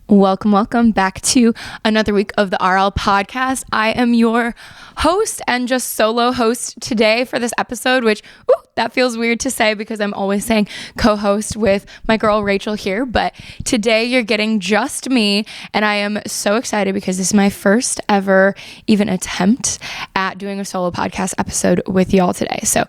Welcome back to another week of the RL podcast. I am your host and just solo host today for this episode, which that feels weird to say because I'm always saying co-host with my girl Rachel here. But today you're getting just me, and I am so excited because this is my first ever even attempt at doing a solo podcast episode with y'all today. So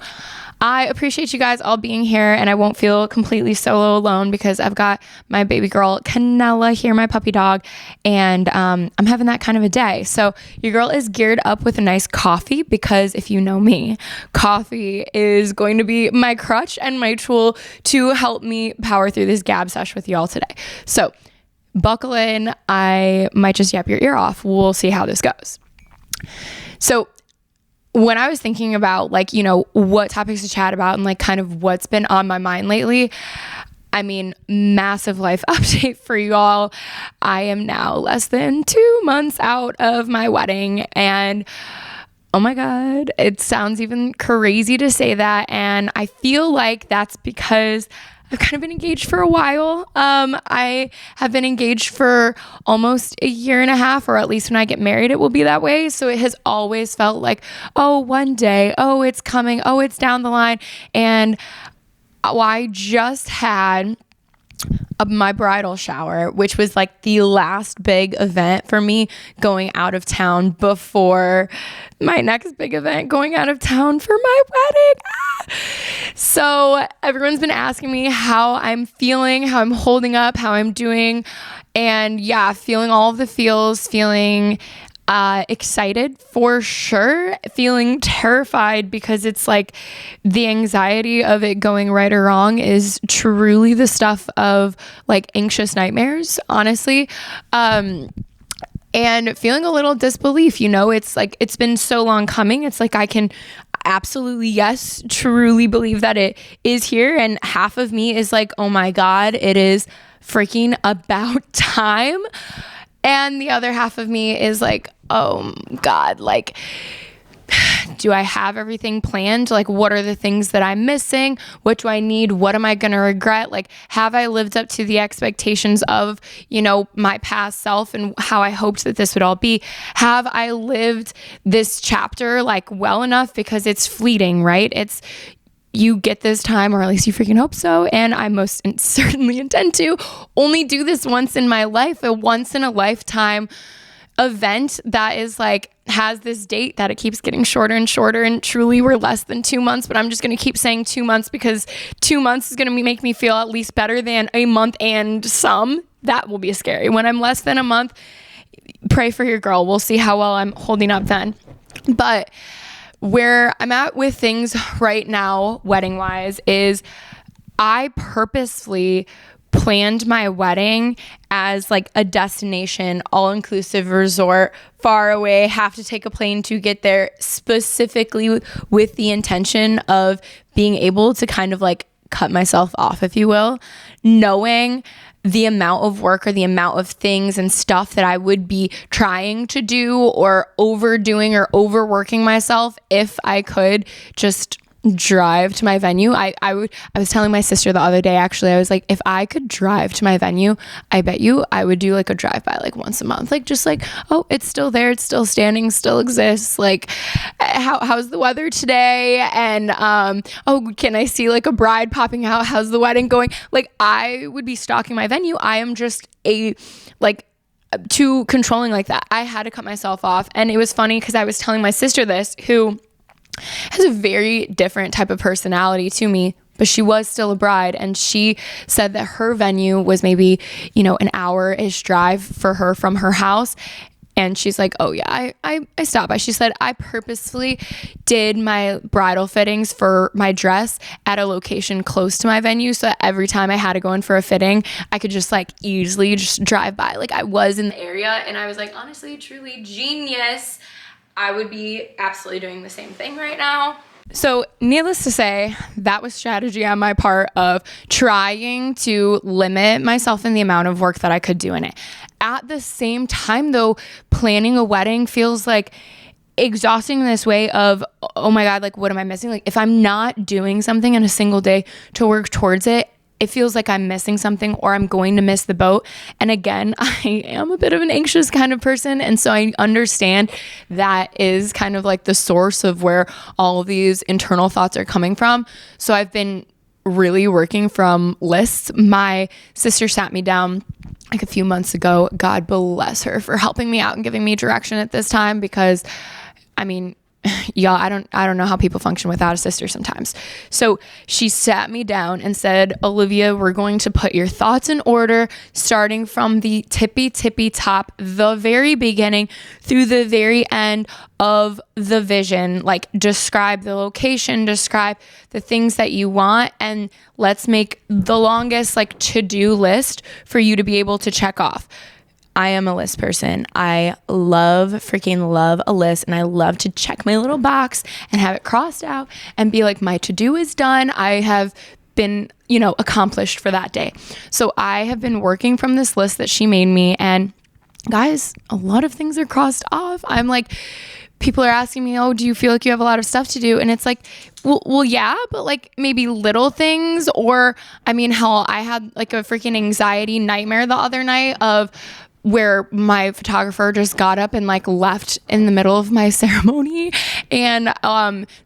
I appreciate you guys all being here, and I won't feel completely solo alone because I've got my baby girl Canela here, my puppy dog, and I'm having that kind of a day. So your girl is geared up with a nice coffee because if you know me, coffee is going to be my crutch and my tool to help me power through this gab sesh with y'all today. So buckle in. I might just yap your ear off. We'll see how this goes. So when I was thinking about what topics to chat about and kind of what's been on my mind lately, I mean, massive life update for you all. I am now less than 2 months out of my wedding, and oh my God, it sounds even crazy to say that. And I feel like that's because I've kind of been engaged for a while. I have been engaged for almost a year and a half, or at least when I get married, it will be that way. So it has always felt like, oh, one day, oh, it's coming, oh, it's down the line. And I just had my bridal shower, which was the last big event for me going out of town before my next big event, going out of town for my wedding. So everyone's been asking me how I'm feeling, how I'm holding up, how I'm doing. And yeah, feeling all of the feels, feeling excited for sure, feeling terrified because it's the anxiety of it going right or wrong is truly the stuff of anxious nightmares, honestly. And feeling a little disbelief, it's been so long coming. It's I can absolutely, yes, truly believe that it is here. And half of me is oh my God, it is freaking about time. And the other half of me is oh God, do I have everything planned? What are the things that I'm missing? What do I need? What am I going to regret? Have I lived up to the expectations of, my past self and how I hoped that this would all be? Have I lived this chapter well enough? Because it's fleeting, right? It's, you get this time, or at least you freaking hope so. And I most certainly intend to only do this once in my life, a once in a lifetime event that is has this date that it keeps getting shorter and shorter, and truly we're less than 2 months, but I'm just going to keep saying 2 months because 2 months is going to make me feel at least better than a month and some. That will be scary. When I'm less than a month, pray for your girl. We'll see how well I'm holding up then. But where I'm at with things right now, wedding wise, is I purposefully planned my wedding as a destination, all-inclusive resort, far away, have to take a plane to get there, specifically with the intention of being able to kind of cut myself off, if you will, knowing the amount of work or the amount of things and stuff that I would be trying to do or overdoing or overworking myself if I could just drive to my venue. I was telling my sister the other day, actually, I was if I could drive to my venue, I bet you I would do a drive by once a month, oh, it's still there, it's still standing, still exists, how's the weather today, and oh, can I see a bride popping out, how's the wedding going? I would be stalking my venue. I am just too controlling that. I had to cut myself off. And it was funny because I was telling my sister this, who has a very different type of personality to me, but she was still a bride, and she said that her venue was maybe, an hour-ish drive for her from her house. And she's oh yeah, I stopped by. She said, I purposefully did my bridal fittings for my dress at a location close to my venue, so that every time I had to go in for a fitting, I could just easily just drive by. I was in the area, and I was honestly, truly genius. I would be absolutely doing the same thing right now. So needless to say, that was strategy on my part of trying to limit myself in the amount of work that I could do in it. At the same time, though, planning a wedding feels exhausting in this way of, oh my God, what am I missing? If I'm not doing something in a single day to work towards it, it feels like I'm missing something or I'm going to miss the boat. And again, I am a bit of an anxious kind of person. And so I understand that is kind of like the source of where all of these internal thoughts are coming from. So I've been really working from lists. My sister sat me down like a few months ago. God bless her for helping me out and giving me direction at this time, because I mean, y'all, I don't know how people function without a sister sometimes. So she sat me down and said, Olivia, we're going to put your thoughts in order, starting from the tippy top, the very beginning through the very end of the vision. Like, describe the location, describe the things that you want, and let's make the longest like to-do list for you to be able to check off. I am a list person. I freaking love a list, and I love to check my little box and have it crossed out and be like, my to-do is done. I have been, accomplished for that day. So I have been working from this list that she made me, and guys, a lot of things are crossed off. I'm like, people are asking me, oh, do you feel like you have a lot of stuff to do? And it's like, well, yeah, but like maybe little things. Or I mean, hell, I had like a freaking anxiety nightmare the other night of where my photographer just got up and like left in the middle of my ceremony. And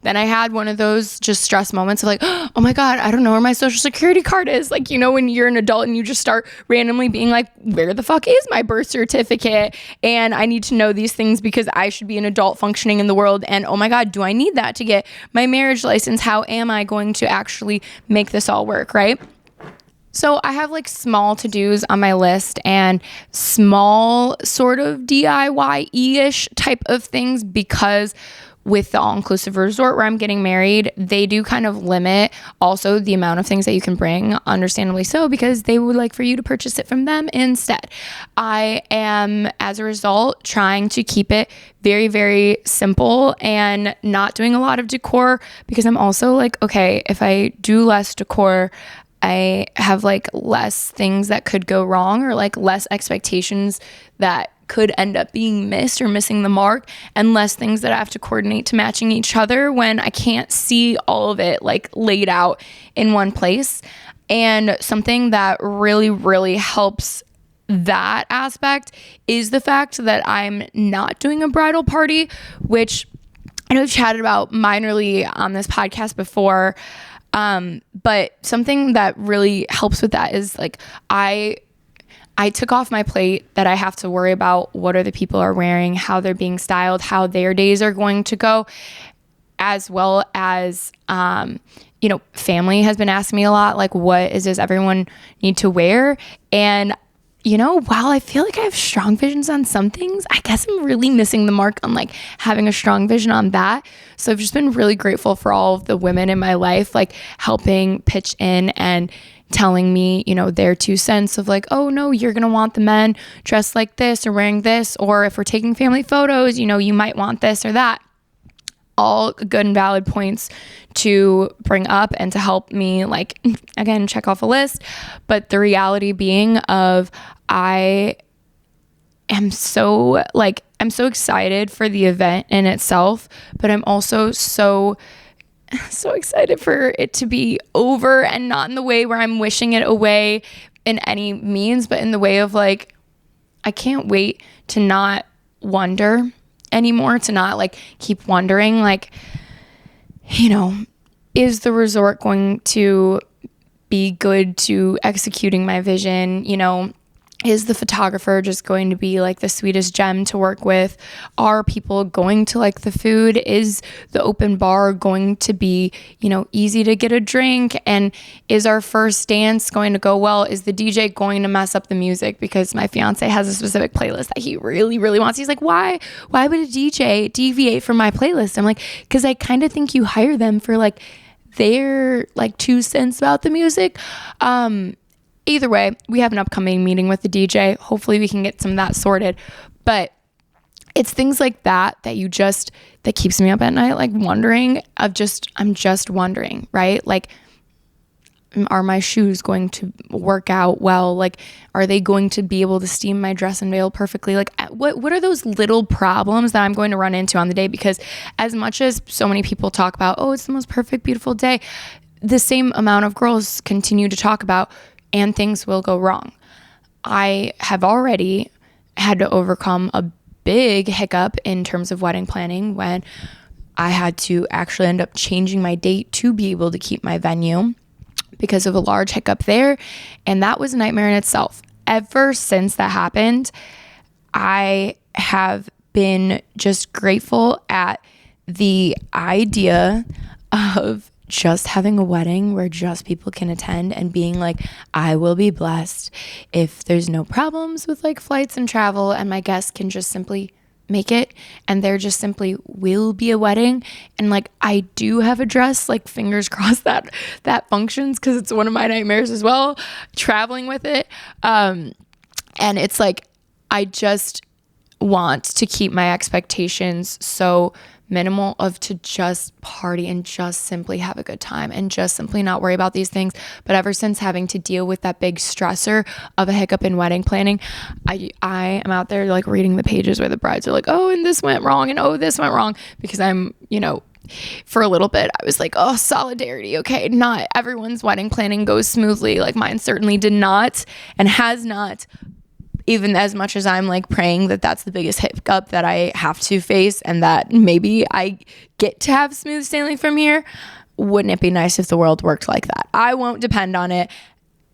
then I had one of those just stress moments of like, oh my God, I don't know where my social security card is. Like, when you're an adult and you just start randomly being like, where the fuck is my birth certificate? And I need to know these things because I should be an adult functioning in the world. And oh my God, do I need that to get my marriage license? How am I going to actually make this all work, right? So I have like small to-dos on my list and small sort of DIY-ish type of things, because with the all-inclusive resort where I'm getting married, they do kind of limit also the amount of things that you can bring, understandably so, because they would like for you to purchase it from them instead. I am, as a result, trying to keep it very, very simple and not doing a lot of decor, because I'm also like, okay, if I do less decor, I have like less things that could go wrong, or like less expectations that could end up being missed or missing the mark, and less things that I have to coordinate to matching each other when I can't see all of it like laid out in one place. And something that really, really helps that aspect is the fact that I'm not doing a bridal party, which I know I've chatted about minorly on this podcast before. But something that really helps with that is like, I took off my plate that I have to worry about what other people are wearing, how they're being styled, how their days are going to go, as well as, family has been asking me a lot, like, does everyone need to wear? And while I feel like I have strong visions on some things, I guess I'm really missing the mark on like having a strong vision on that. So I've just been really grateful for all of the women in my life, like helping pitch in and telling me, their 2 cents of like, oh no, you're going to want the men dressed like this or wearing this, or if we're taking family photos, you might want this or that. All good and valid points to bring up and to help me, like, again, check off a list. But the reality being of, I am so excited for the event in itself, but I'm also so excited for it to be over, and not in the way where I'm wishing it away in any means, but in the way of like, I can't wait to not wonder anymore, to not like keep wondering, like, is the resort going to be good to executing my vision? Is the photographer just going to be like the sweetest gem to work with? Are people going to like the food? Is the open bar going to be, easy to get a drink? And is our first dance going to go well? Is the DJ going to mess up the music? Because my fiance has a specific playlist that he really, really wants. He's like, why would a DJ deviate from my playlist? I'm like, because I kind of think you hire them for like their like 2 cents about the music. Either way, we have an upcoming meeting with the DJ. Hopefully we can get some of that sorted. But it's things like that that keeps me up at night, like wondering I'm just wondering, right? Like, are my shoes going to work out well? Like, are they going to be able to steam my dress and veil perfectly? Like, what are those little problems that I'm going to run into on the day? Because as much as so many people talk about, oh, it's the most perfect, beautiful day, the same amount of girls continue to talk about, and things will go wrong. I have already had to overcome a big hiccup in terms of wedding planning when I had to actually end up changing my date to be able to keep my venue because of a large hiccup there. And that was a nightmare in itself. Ever since that happened, I have been just grateful at the idea of just having a wedding where just people can attend and being like, I will be blessed if there's no problems with like flights and travel, and my guests can just simply make it, and there just simply will be a wedding. And like, I do have a dress, like fingers crossed that functions, because it's one of my nightmares as well, traveling with it. And it's like, I just want to keep my expectations so minimal of to just party and just simply have a good time and just simply not worry about these things. But ever since having to deal with that big stressor of a hiccup in wedding planning, I am out there like reading the pages where the brides are like, oh, and this went wrong, and oh, this went wrong, because I'm, for a little bit I was like, oh, solidarity. Okay, not everyone's wedding planning goes smoothly. Like mine certainly did not and has not. Even as much as I'm like praying that that's the biggest hiccup that I have to face and that maybe I get to have smooth sailing from here, wouldn't it be nice if the world worked like that? I won't depend on it,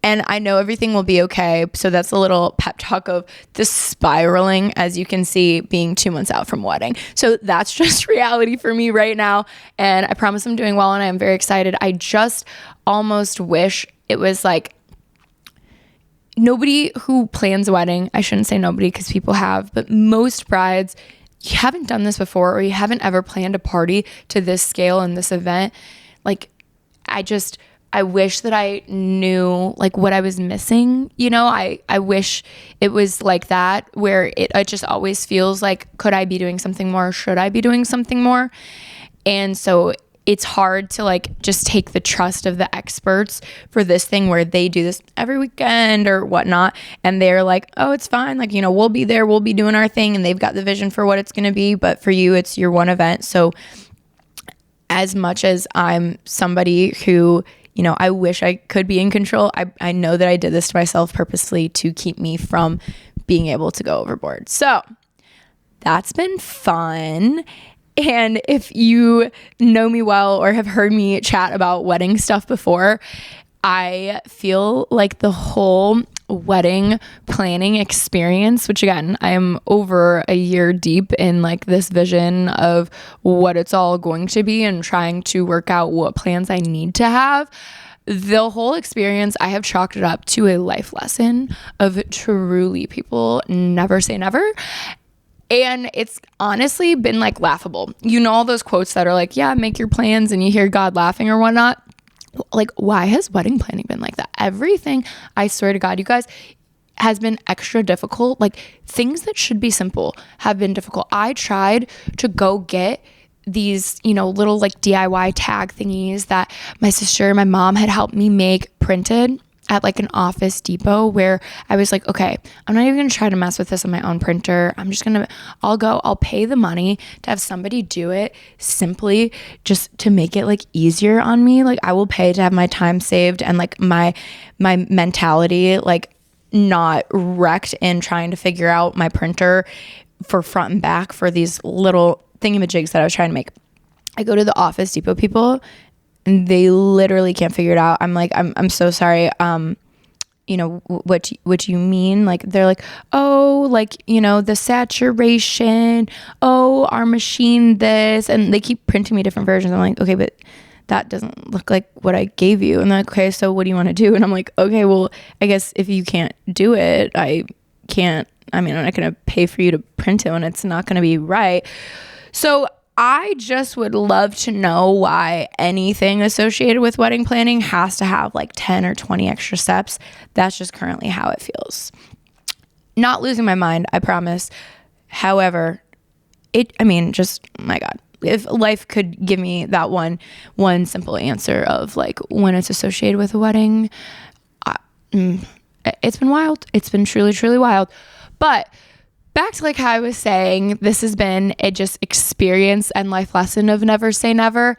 and I know everything will be okay. So that's a little pep talk of the spiraling, as you can see, being 2 months out from wedding. So that's just reality for me right now, and I promise I'm doing well and I am very excited. I just almost wish it was like, nobody who plans a wedding, I shouldn't say nobody because people have, but most brides, you haven't done this before, or you haven't ever planned a party to this scale and this event. Like, I wish that I knew like what I was missing. I wish it was like that, where it just always feels like, could I be doing something more? Should I be doing something more? And so it's hard to like just take the trust of the experts for this thing where they do this every weekend or whatnot, and they're like, oh, it's fine, like, we'll be there, we'll be doing our thing, and they've got the vision for what it's going to be. But for you, it's your one event. So as much as I'm somebody who, I wish I could be in control, I know that I did this to myself purposely to keep me from being able to go overboard. So that's been fun. And if you know me well or have heard me chat about wedding stuff before, I feel like the whole wedding planning experience, which again, I am over a year deep in like this vision of what it's all going to be and trying to work out what plans I need to have. The whole experience, I have chalked it up to a life lesson of truly, people never say never. And it's honestly been like laughable. All those quotes that are like, yeah, make your plans, and you hear God laughing or whatnot. Like, why has wedding planning been like that? Everything, I swear to God, you guys, has been extra difficult. Like, things that should be simple have been difficult. I tried to go get these, little like DIY tag thingies that my sister and my mom had helped me make printed at like an Office Depot, where I was like, okay, I'm not even gonna try to mess with this on my own printer. I'll pay the money to have somebody do it, simply just to make it like easier on me. Like, I will pay to have my time saved and like my mentality like not wrecked in trying to figure out my printer for front and back for these little thingamajigs that I was trying to make. I go to the Office Depot people, and they literally can't figure it out. I'm like, I'm so sorry. What you mean? Like, they're like, oh, like, the saturation. Oh, our machine this. And they keep printing me different versions. I'm like, okay, but that doesn't look like what I gave you. And they're like, okay, so what do you want to do? And I'm like, okay, well, I guess if you can't do it, I'm not going to pay for you to print it when it's not going to be right. So I just would love to know why anything associated with wedding planning has to have like 10 or 20 extra steps. That's just currently how it feels. Not losing my mind, I promise. However, my God, if life could give me that one simple answer of like when it's associated with a wedding, it's been wild. It's been truly, truly wild. But back to like how I was saying, this has been a just experience and life lesson of never say never.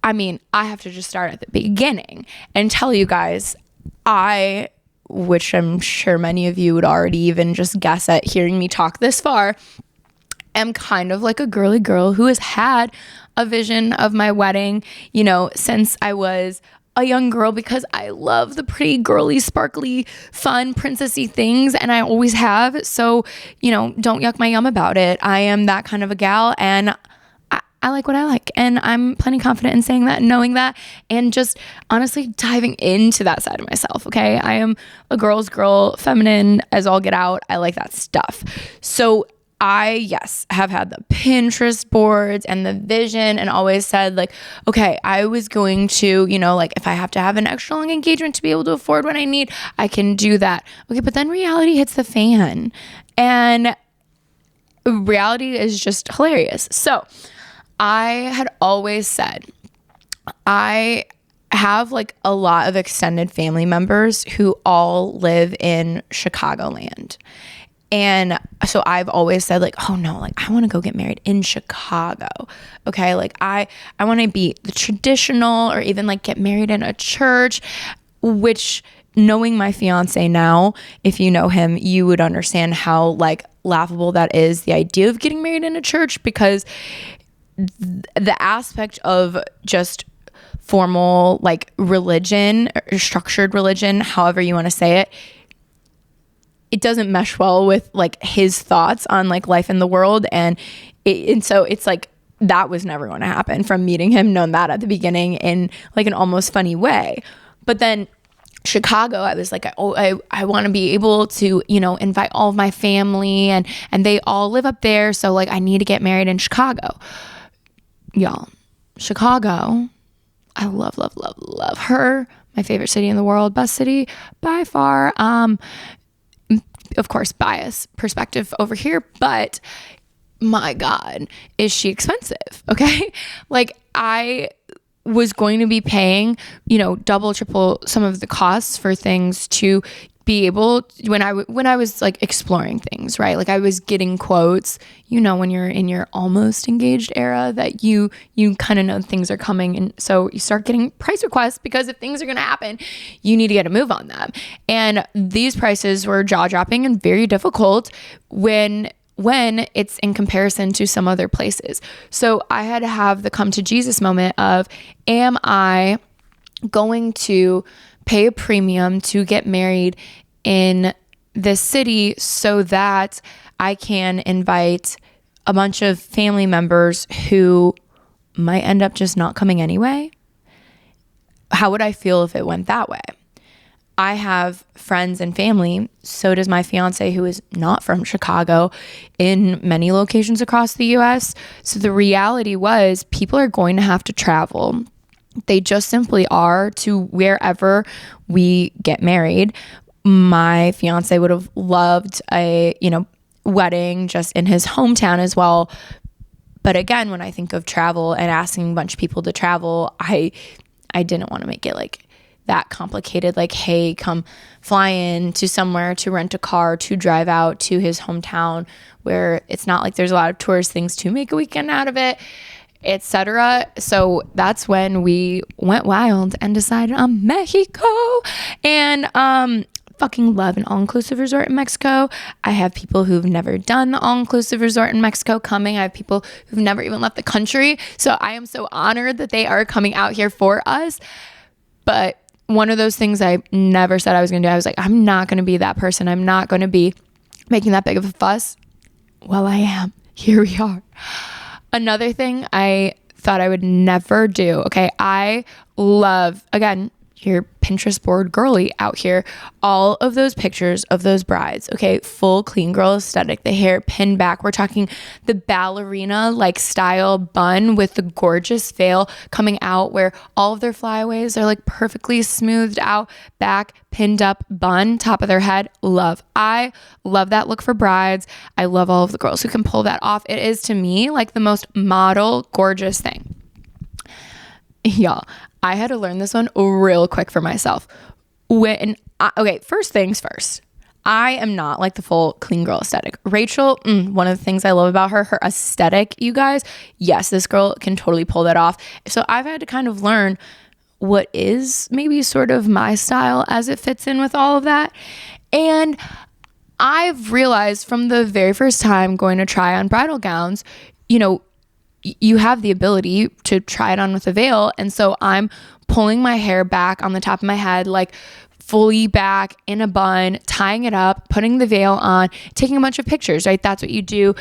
I mean, I have to just start at the beginning and tell you guys, which I'm sure many of you would already even just guess at hearing me talk this far, am kind of like a girly girl who has had a vision of my wedding, since I was a young girl, because I love the pretty, girly, sparkly, fun, princessy things, and I always have. So, don't yuck my yum about it. I am that kind of a gal, and I like what I like, and I'm plenty confident in saying that and knowing that, and just honestly diving into that side of myself. Okay, I am a girl's girl, feminine as all get out. I like that stuff. So yes, have had the Pinterest boards and the vision, and always said like, okay, I was going to, like if I have to have an extra long engagement to be able to afford what I need, I can do that. Okay, but then reality hits the fan, and reality is just hilarious. So I had always said, I have like a lot of extended family members who all live in Chicagoland. And so I've always said like, oh no, like I want to go get married in Chicago. Okay. Like I want to be the traditional, or even like get married in a church, which, knowing my fiance now, if you know him, you would understand how like laughable that is, the idea of getting married in a church, because the aspect of just formal like religion, or structured religion, however you want to say it doesn't mesh well with like his thoughts on like life in the world. And so it's like, that was never going to happen from meeting him, known that at the beginning in like an almost funny way. But then Chicago, I was like, I want to be able to, invite all of my family, and they all live up there. So like I need to get married in Chicago. Y'all, Chicago, I love, love, love, love her. My favorite city in the world, best city by far. Of course, bias perspective over here, but my God, is she expensive? Okay. Like I was going to be paying, double, triple some of the costs for things to be able, when I was like exploring things, right? Like I was getting quotes, when you're in your almost engaged era, that you kind of know things are coming. And so you start getting price requests, because if things are going to happen, you need to get a move on them. And these prices were jaw dropping and very difficult when it's in comparison to some other places. So I had to have the come to Jesus moment of, am I going to pay a premium to get married in this city so that I can invite a bunch of family members who might end up just not coming anyway? How would I feel if it went that way? I have friends and family, so does my fiance, who is not from Chicago, in many locations across the US. So the reality was, people are going to have to travel. They just simply are, to wherever we get married. My fiance would have loved a, wedding just in his hometown as well. But again, when I think of travel and asking a bunch of people to travel, I didn't want to make it like that complicated. Like, hey, come fly in to somewhere to rent a car to drive out to his hometown, where it's not like there's a lot of tourist things to make a weekend out of it, etc. So that's when we went wild and decided on Mexico, and fucking love an all-inclusive resort in Mexico. I have people who've never done the all-inclusive resort in Mexico coming. I have people who've never even left the country. So I am so honored that they are coming out here for us. But one of those things I never said I was going to do, I was like, I'm not going to be that person. I'm not going to be making that big of a fuss. Well, I am. Here we are. Another thing I thought I would never do. Okay. I love, again, your Pinterest board girly out here, all of those pictures of those brides. Okay. Full clean girl aesthetic, the hair pinned back. We're talking the ballerina like style bun with the gorgeous veil coming out, where all of their flyaways are like perfectly smoothed out back, pinned up bun, top of their head. I love that look for brides. I love all of the girls who can pull that off. It is, to me, like the most model gorgeous thing. Y'all, I had to learn this one real quick for myself. Okay, first things first. I am not like the full clean girl aesthetic. Rachel, one of the things I love about her aesthetic, you guys, yes, this girl can totally pull that off. So I've had to kind of learn what is maybe sort of my style as it fits in with all of that. And I've realized from the very first time going to try on bridal gowns, you know, you have the ability to try it on with a veil. And so I'm pulling my hair back on the top of my head, like fully back in a bun, tying it up, putting the veil on, taking a bunch of pictures, right? That's what you do.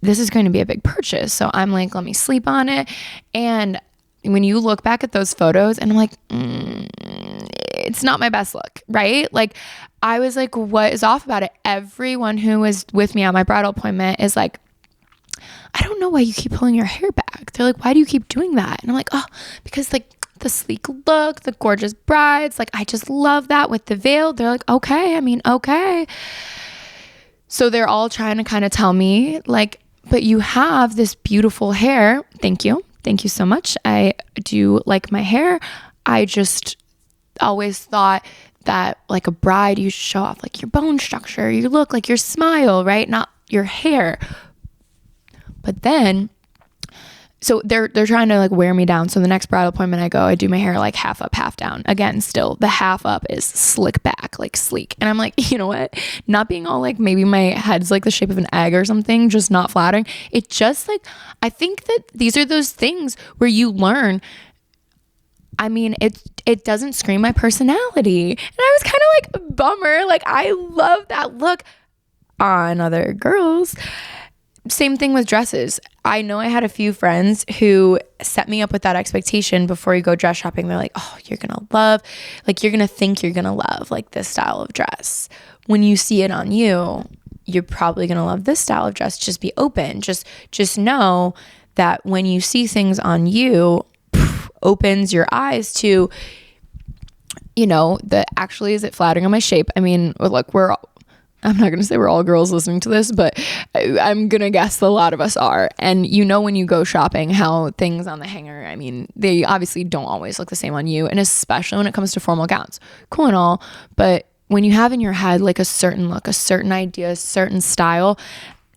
This is going to be a big purchase. So I'm like, let me sleep on it. And when you look back at those photos and I'm like, it's not my best look, right? Like I was like, what is off about it? Everyone who was with me at my bridal appointment is like, I don't know why you keep pulling your hair back. They're like, why do you keep doing that? And I'm like, oh, because like the sleek look, the gorgeous brides, like I just love that with the veil. They're like, okay, I mean, okay. So they're all trying to kind of tell me like, but you have this beautiful hair. Thank you. Thank you so much. I do like my hair. I just always thought that like a bride, you show off like your bone structure, you look like your smile, right? Not your hair. But then, so they're trying to like wear me down. So the next bridal appointment I go, I do my hair like half up, half down. Again, still the half up is slick back, like sleek. And I'm like, you know what? Not being all like, maybe my head's like the shape of an egg or something, just not flattering. It just like, I think that these are those things where you learn. I mean, it doesn't scream my personality. And I was kind of like, bummer. Like I love that look on other girls. Same thing with dresses. I know I had a few friends who set me up with that expectation before you go dress shopping. They're like, oh, you're going to love, like you're going to think you're going to love like this style of dress. When you see it on you, you're probably going to love this style of dress. Just be open. Just know that when you see things on you, opens your eyes to, you know, actually, is it flattering on my shape? I mean, look, I'm not going to say we're all girls listening to this, but I'm going to guess a lot of us are. And you know when you go shopping how things on the hanger, I mean, they obviously don't always look the same on you. And especially when it comes to formal gowns. Cool and all. But when you have in your head like a certain look, a certain idea, a certain style,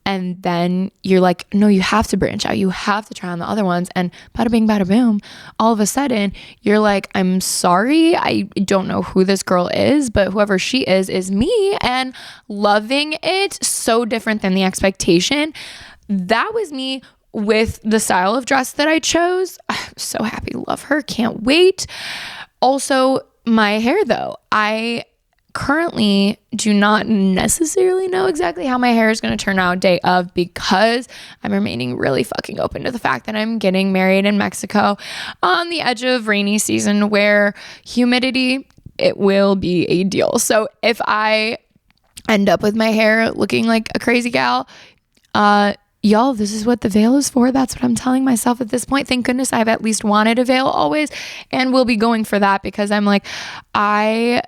and then you're like, no, you have to branch out. You have to try on the other ones. And bada bing, bada boom, all of a sudden you're like, I'm sorry. I don't know who this girl is, but whoever she is me, and loving it. So different than the expectation. That was me with the style of dress that I chose. I'm so happy. Love her. Can't wait. Also, my hair though. I currently do not necessarily know exactly how my hair is going to turn out day of, because I'm remaining really fucking open to the fact that I'm getting married in Mexico on the edge of rainy season where humidity, it will be a deal. So if I end up with my hair looking like a crazy gal, y'all, this is what the veil is for. That's what I'm telling myself at this point. Thank goodness I've at least wanted a veil always, and will be going for that, because I'm like, I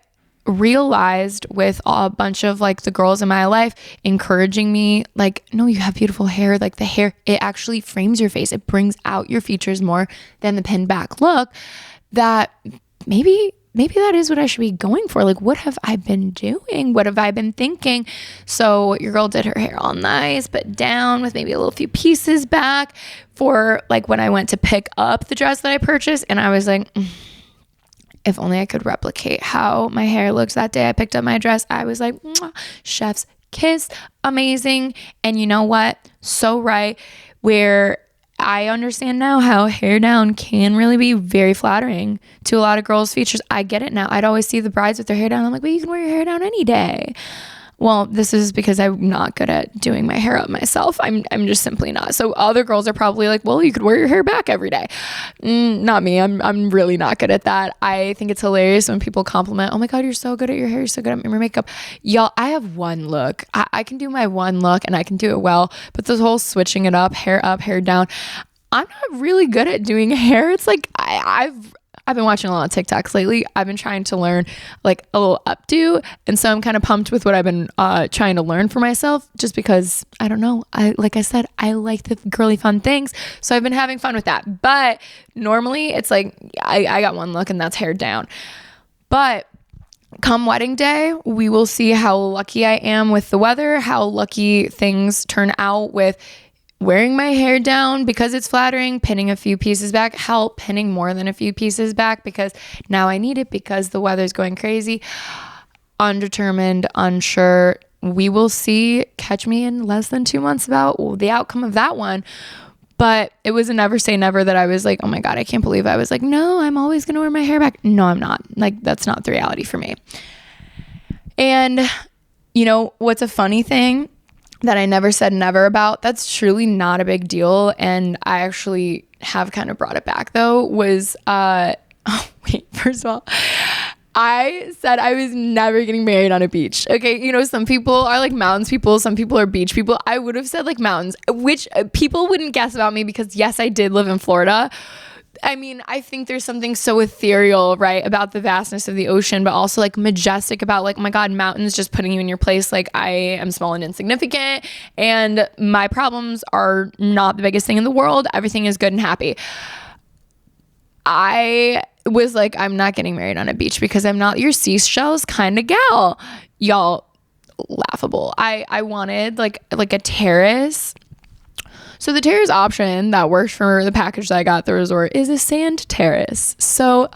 realized with a bunch of like the girls in my life encouraging me like, no, you have beautiful hair. Like the hair, it actually frames your face. It brings out your features more than the pinned back look. That maybe that is what I should be going for. Like, what have I been doing? What have I been thinking? So your girl did her hair all nice, but down with maybe a little few pieces back for like when I went to pick up the dress that I purchased. And I was like, if only I could replicate how my hair looks that day I picked up my dress. I was like, mwah, chef's kiss, amazing. And you know what? So right, where I understand now how hair down can really be very flattering to a lot of girls' features. I get it now. I'd always see the brides with their hair down. I'm like, but you can wear your hair down any day. Well, this is because I'm not good at doing my hair up myself. I'm just simply not. So other girls are probably like, well, you could wear your hair back every day. Not me. I'm really not good at that. I think it's hilarious when people compliment, oh my God, you're so good at your hair. You're so good at your makeup. Y'all, I have one look. I can do my one look and I can do it well. But this whole switching it up, hair down, I'm not really good at doing hair. It's like I've been watching a lot of TikToks lately. I've been trying to learn like a little updo. And so I'm kind of pumped with what I've been trying to learn for myself, just because, I don't know, like I said, I like the girly fun things. So I've been having fun with that. But normally it's like, I got one look and that's hair down. But come wedding day, we will see how lucky I am with the weather, how lucky things turn out with wearing my hair down because it's flattering, pinning a few pieces back, hell, pinning more than a few pieces back because now I need it because the weather's going crazy. Undetermined, unsure. We will see. Catch me in less than 2 months about the outcome of that one. But it was a never say never that I was like, oh my God, I can't believe I was like, no, I'm always going to wear my hair back. No, I'm not. Like, that's not the reality for me. And you know, what's a funny thing that I never said never about, that's truly not a big deal. And I actually have kind of brought it back though, was, first of all, I said I was never getting married on a beach. Okay. You know, some people are like mountains people. Some people are beach people. I would have said like mountains, which people wouldn't guess about me because yes, I did live in Florida. I mean, I think there's something so ethereal, right, about the vastness of the ocean, but also like majestic about like, oh my God, mountains just putting you in your place. Like I am small and insignificant and my problems are not the biggest thing in the world. Everything is good and happy. I was like, I'm not getting married on a beach because I'm not your seashells kind of gal. Y'all, laughable. I wanted like a terrace. So the terrace option that works for the package that I got at the resort is a sand terrace. So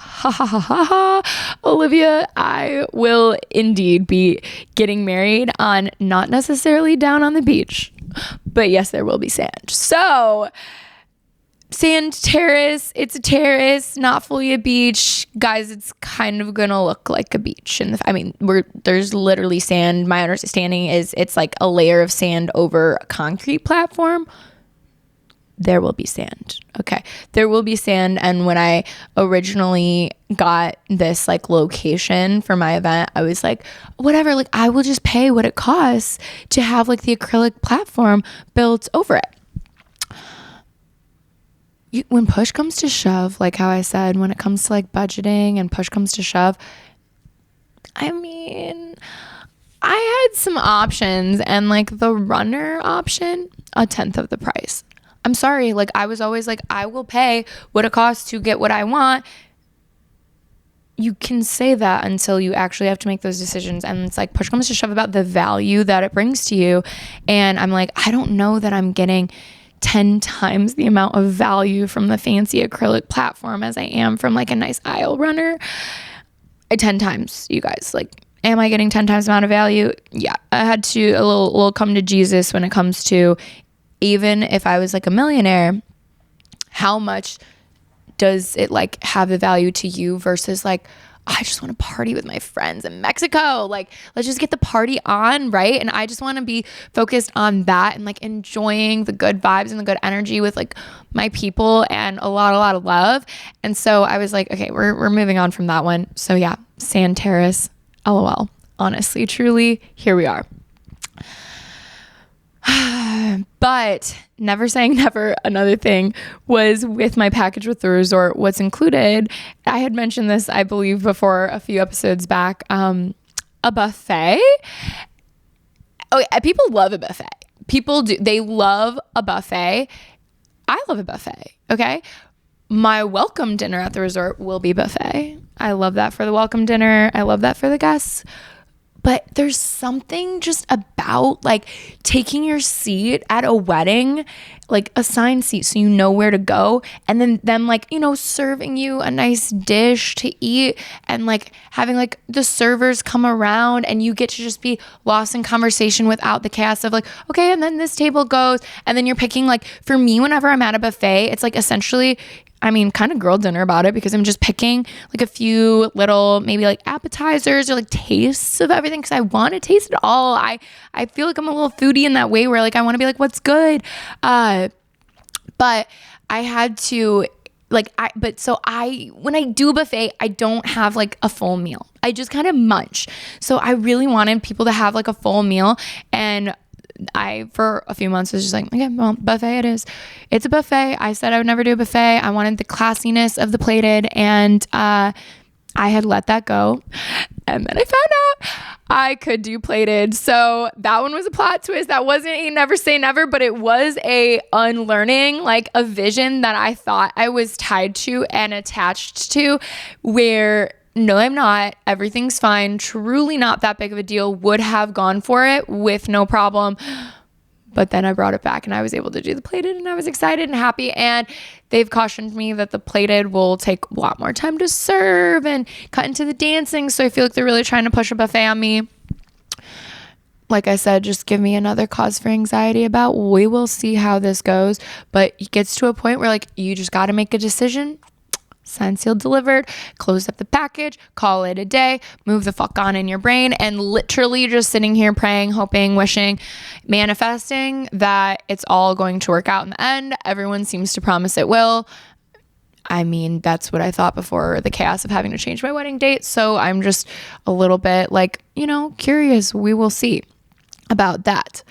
Olivia, I will indeed be getting married on not necessarily down on the beach, but yes, there will be sand. So sand terrace, it's a terrace, not fully a beach. Guys, it's kind of gonna look like a beach. And there's literally sand. My understanding is it's like a layer of sand over a concrete platform. There will be sand. Okay. There will be sand. And when I originally got this like location for my event, I was like, whatever, like I will just pay what it costs to have like the acrylic platform built over it. When push comes to shove, like how I said, when it comes to like budgeting and push comes to shove, I mean, I had some options and like the runner option, 1/10 of the price. I'm sorry, like I was always like, I will pay what it costs to get what I want. You can say that until you actually have to make those decisions. And it's like push comes to shove about the value that it brings to you. And I'm like, I don't know that I'm getting 10 times the amount of value from the fancy acrylic platform as I am from like a nice aisle runner. 10 times, you guys, like, am I getting 10 times the amount of value? Yeah, I had to a little come to Jesus when it comes to, even if I was like a millionaire, how much does it like have the value to you versus like, I just want to party with my friends in Mexico. Like, let's just get the party on, right? And I just want to be focused on that and like enjoying the good vibes and the good energy with like my people and a lot of love. And so I was like, okay, we're moving on from that one. So yeah, sand terrace, LOL. Honestly, truly, here we are. But never saying never, another thing was with my package with the resort, what's included, I had mentioned this, I believe, before a few episodes back, a buffet. Oh, people love a buffet. People do. They love a buffet. I love a buffet. Okay. My welcome dinner at the resort will be buffet. I love that for the welcome dinner. I love that for the guests. But there's something just about like taking your seat at a wedding, like assigned seat so you know where to go, and then them like, you know, serving you a nice dish to eat and like having like the servers come around and you get to just be lost in conversation without the chaos of like, okay, and then this table goes, and then you're picking like, for me, whenever I'm at a buffet, it's like essentially, I mean, kind of girl dinner about it because I'm just picking like a few little maybe like appetizers or like tastes of everything because I want to taste it all. I feel like I'm a little foodie in that way where like I want to be like, what's good? But I had to like, when I do a buffet, I don't have like a full meal. I just kind of munch. So I really wanted people to have like a full meal, and I, for a few months, was just like, okay, well, buffet it is. It's a buffet. I said I would never do a buffet. I wanted the classiness of the plated, and I had let that go. And then I found out I could do plated. So that one was a plot twist. That wasn't a never say never, but it was a unlearning, like a vision that I thought I was tied to and attached to, where No, I'm not. Everything's fine. Truly not that big of a deal. Would have gone for it with no problem. But then I brought it back and I was able to do the plated and I was excited and happy. And they've cautioned me that the plated will take a lot more time to serve and cut into the dancing. So I feel like they're really trying to push a buffet on me. Like I said, just give me another cause for anxiety about. We will see how this goes. But it gets to a point where like you just got to make a decision. Signed, sealed, delivered, close up the package, call it a day, move the fuck on in your brain, and literally just sitting here praying, hoping, wishing, manifesting that it's all going to work out in the end. Everyone seems to promise it will. I mean, that's what I thought before the chaos of having to change my wedding date. So I'm just a little bit like, curious. We will see about that.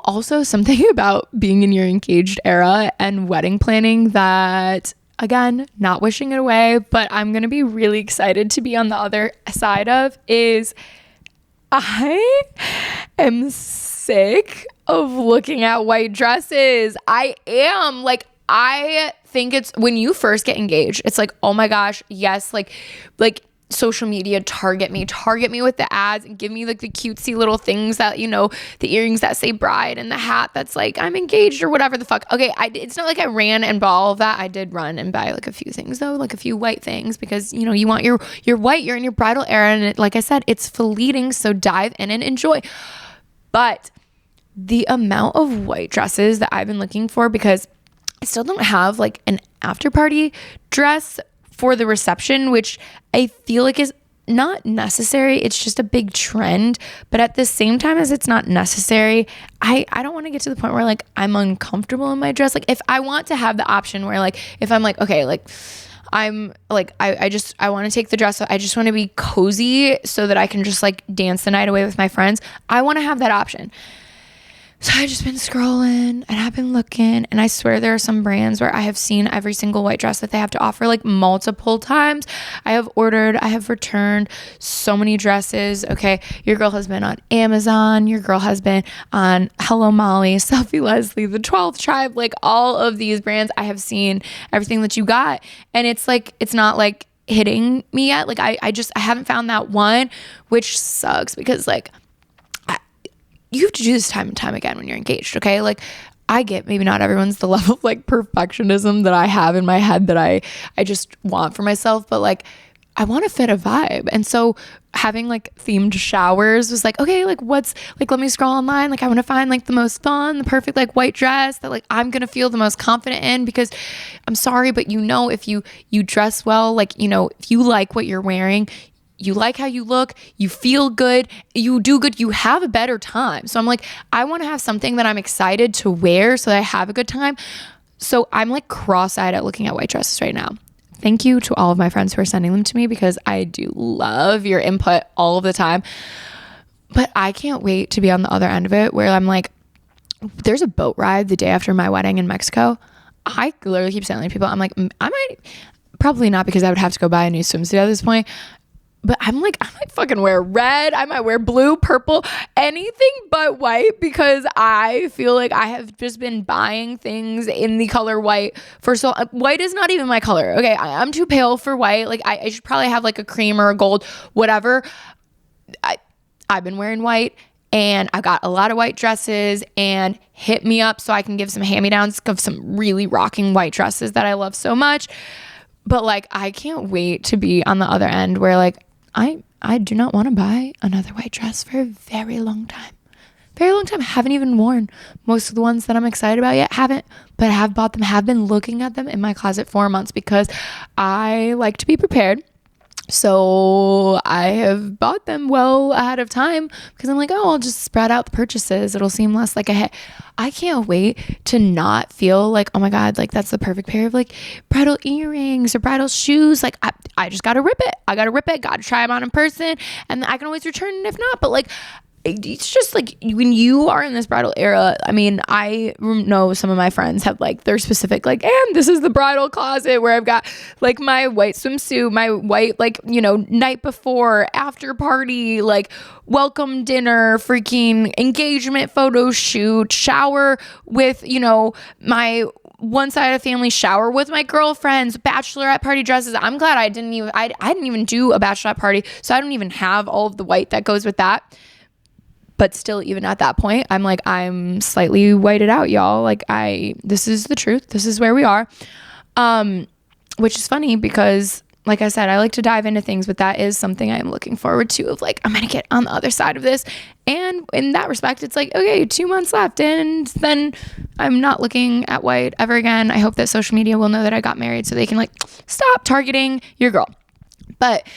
Also something about being in your engaged era and wedding planning that, again, not wishing it away, but I'm going to be really excited to be on the other side of is I am sick of looking at white dresses. I am. Like, I think it's when you first get engaged, it's like, oh my gosh, yes, like social media target me with the ads and give me like the cutesy little things that, the earrings that say bride and the hat that's like I'm engaged or whatever the fuck. Okay, it's not like I ran and bought all of that. I did run and buy like a few things though, like a few white things because, you want your white, you're in your bridal era and like I said, it's fleeting, so dive in and enjoy. But the amount of white dresses that I've been looking for, because I still don't have like an after party dress for the reception, which I feel like is not necessary. It's just a big trend. But at the same time as it's not necessary, I don't want to get to the point where like I'm uncomfortable in my dress. Like if I want to have the option where like, if I'm like, okay, like I'm like, I want to take the dress. I just want to be cozy so that I can just like dance the night away with my friends. I want to have that option. So I've just been scrolling and I've been looking, and I swear there are some brands where I have seen every single white dress that they have to offer like multiple times. I have ordered, I have returned so many dresses. Okay, your girl has been on Amazon, your girl has been on Hello Molly, Selfie Leslie, the 12th Tribe, like all of these brands. I have seen everything that you got, and it's like, it's not like hitting me yet. Like I haven't found that one, which sucks because like, you have to do this time and time again when you're engaged, okay? Like, I get maybe not everyone's the level of like perfectionism that I have in my head that I just want for myself, but like, I want to fit a vibe. And so having like themed showers was like, okay, like what's like, let me scroll online. Like I want to find like the most fun, the perfect like white dress that like I'm going to feel the most confident in, because I'm sorry, but if you dress well, like, if you like what you're wearing, you like how you look, you feel good, you do good, you have a better time. So I'm like, I want to have something that I'm excited to wear so that I have a good time. So I'm like cross-eyed at looking at white dresses right now. Thank you to all of my friends who are sending them to me, because I do love your input all of the time. But I can't wait to be on the other end of it where I'm like, there's a boat ride the day after my wedding in Mexico. I literally keep saying to people, I'm like, I might, probably not, because I would have to go buy a new swimsuit at this point. But I'm like, I might fucking wear red. I might wear blue, purple, anything but white, because I feel like I have just been buying things in the color white for so white is not even my color. Okay, I'm too pale for white. Like I should probably have like a cream or a gold, whatever. I've been wearing white, and I got a lot of white dresses, and hit me up so I can give some hand-me-downs of some really rocking white dresses that I love so much. But like, I can't wait to be on the other end where like, I do not want to buy another white dress for a very long time. Very long time. I haven't even worn most of the ones that I'm excited about yet. Haven't, but I have bought them, have been looking at them in my closet for months, because I like to be prepared. So I have bought them well ahead of time, because I'm like, oh, I'll just spread out the purchases. It'll seem less like a hit. I can't wait to not feel like, oh my God, like that's the perfect pair of like bridal earrings or bridal shoes. Like I just got to rip it. Got to try them on in person, and I can always return it if not. But like, it's just like when you are in this bridal era, I mean, I know some of my friends have like their specific like, and this is the bridal closet where I've got like my white swimsuit, my white like, night before, after party, like welcome dinner, freaking engagement photo shoot, shower with, my one side of the family shower with my girlfriends, bachelorette party dresses. I'm glad I didn't even do a bachelorette party, so I don't even have all of the white that goes with that. But still, even at that point, I'm slightly whited out, y'all. This is the truth. This is where we are. Which is funny because, like I said, I like to dive into things, but that is something I'm looking forward to of I'm going to get on the other side of this. And in that respect, it's okay, 2 months left and then I'm not looking at white ever again. I hope that social media will know that I got married so they can stop targeting your girl. But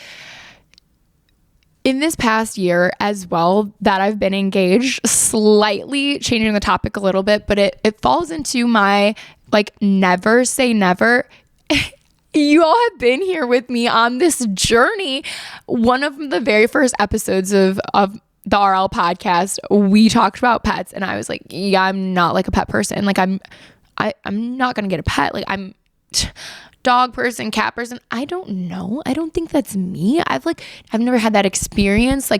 in this past year as well that I've been engaged, slightly changing the topic a little bit, but it falls into my never say never. You all have been here with me on this journey. One of the very first episodes of the RL podcast, we talked about pets, and I was like, yeah, I'm not a pet person. I'm not gonna get a pet. I'm dog person, cat person. I don't know. I don't think that's me. I've never had that experience.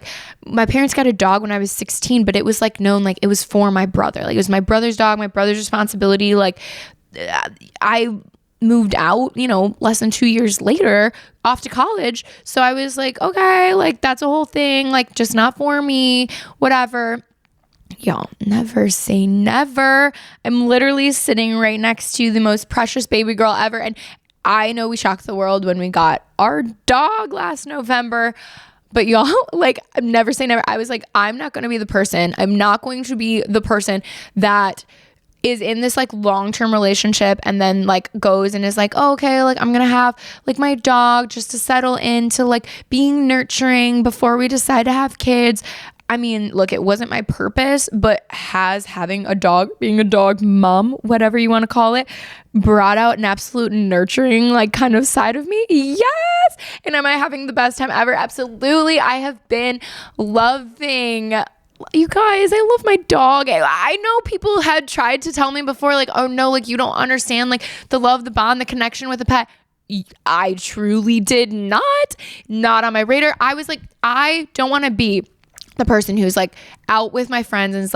My parents got a dog when I was 16, but it was known it was for my brother. It was my brother's dog, my brother's responsibility. I moved out, less than 2 years later off to college. So I was okay, that's a whole thing, just not for me, whatever. Y'all, never say never. I'm literally sitting right next to the most precious baby girl ever. And I know we shocked the world when we got our dog last November. But y'all, never say never. I was I'm not going to be the person. I'm not going to be the person that is in this long-term relationship and then goes and is oh, okay, I'm gonna have my dog just to settle into being nurturing before we decide to have kids. I mean, look, it wasn't my purpose, but has having a dog, being a dog mom, whatever you want to call it, brought out an absolute nurturing kind of side of me? Yes. And am I having the best time ever? Absolutely. I have been loving, you guys, I love my dog. I know people had tried to tell me before, oh no, you don't understand the love, the bond, the connection with a pet. I truly did not on my radar. I was I don't want to be the person who's out with my friends and is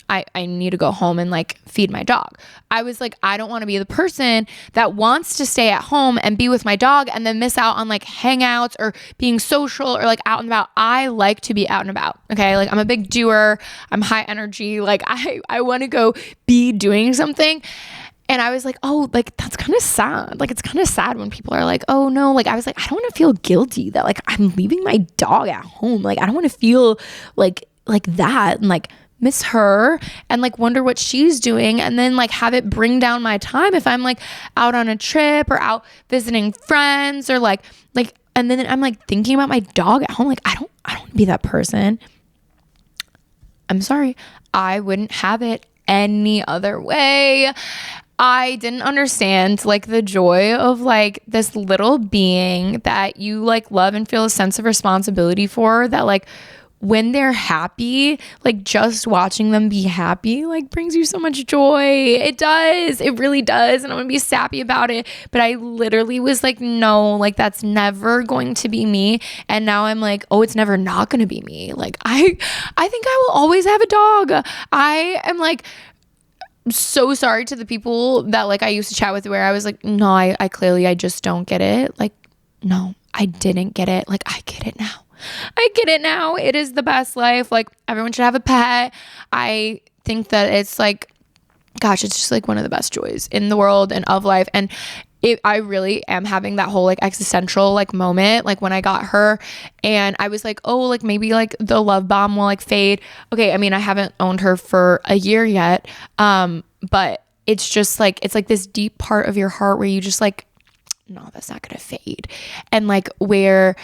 I need to go home and feed my dog. I was I don't want to be the person that wants to stay at home and be with my dog and then miss out on hangouts or being social or out and about. I like to be out and about. Okay. I'm a big doer. I'm high energy. I want to go be doing something. And I was oh, that's kind of sad. It's kind of sad when people are oh no, I was I don't want to feel guilty that I'm leaving my dog at home. I don't want to feel like that and miss her and wonder what she's doing and then have it bring down my time if I'm out on a trip or out visiting friends or and then I'm thinking about my dog at home. I don't want to be that person. I'm sorry. I wouldn't have it any other way. I didn't understand the joy of this little being that you love and feel a sense of responsibility for, that when they're happy, just watching them be happy, brings you so much joy. It does. It really does. And I'm gonna be sappy about it. But I literally was no, that's never going to be me. And now I'm oh, it's never not gonna be me. I think I will always have a dog. I am so sorry to the people that I used to chat with where I was no, I clearly, I just don't get it. No, I didn't get it. I get it now. I get it now. It is the best life. Everyone should have a pet. I think that it's gosh, it's just one of the best joys in the world and of life. And I really am having that whole existential moment when I got her and I was oh, maybe the love bomb will fade. Okay, I mean, I haven't owned her for a year yet, but it's just it's this deep part of your heart where you just no, that's not gonna fade. And where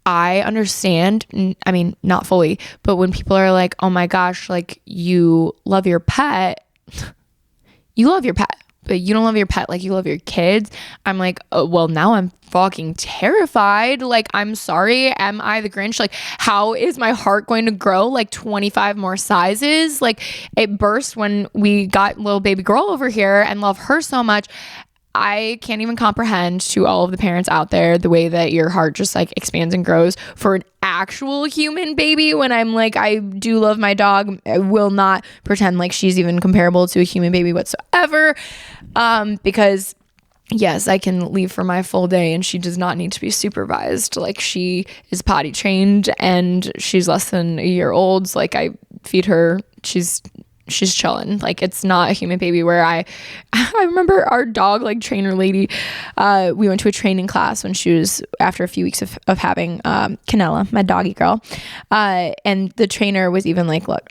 I understand, I mean, not fully, but when people are oh my gosh, you love your pet, you love your pet, but you don't love your pet like you love your kids. I'm oh, well, now I'm fucking terrified. I'm sorry. Am I the Grinch? How is my heart going to grow 25 more sizes? It burst when we got little baby girl over here and love her so much. I can't even comprehend to all of the parents out there the way that your heart just like expands and grows for an actual human baby. When I'm like, I do love my dog. I will not pretend like she's even comparable to a human baby whatsoever. Because yes, I can leave for my full day and she does not need to be supervised. Like, she is potty trained and she's less than a year old. So like, I feed her. She's chilling. Like, it's not a human baby where I remember our dog like trainer lady, we went to a training class when she was, after a few weeks of having Canela, my doggy girl, and the trainer was even like, look,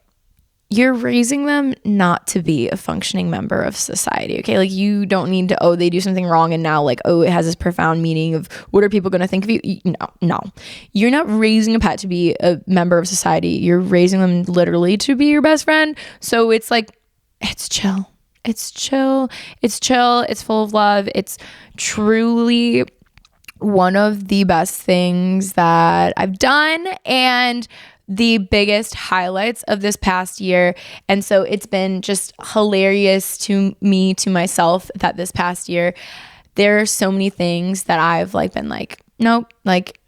you're raising them not to be a functioning member of society, okay? Like, you don't need to, oh, they do something wrong and now like, oh, it has this profound meaning of what are people going to think of you? No. You're not raising a pet to be a member of society. You're raising them literally to be your best friend. So it's like, it's chill. It's chill. It's chill. It's full of love. It's truly one of the best things that I've done and the biggest highlights of this past year. And so it's been just hilarious to me, to myself, that this past year, there are so many things that I've like been like, nope, like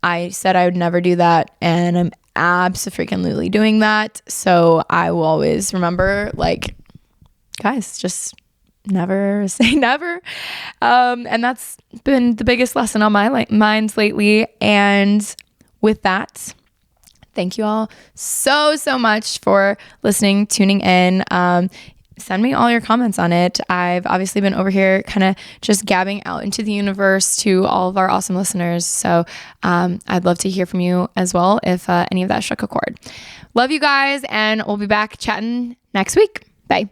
I said I would never do that. And I'm abso-freaking-lutely doing that. So I will always remember, like, guys, just never say never. And that's been the biggest lesson on my minds lately. And with that, thank you all so much for listening, tuning in. Send me all your comments on it. I've obviously been over here kind of just gabbing out into the universe to all of our awesome listeners. So I'd love to hear from you as well if any of that struck a chord. Love you guys, and we'll be back chatting next week. Bye.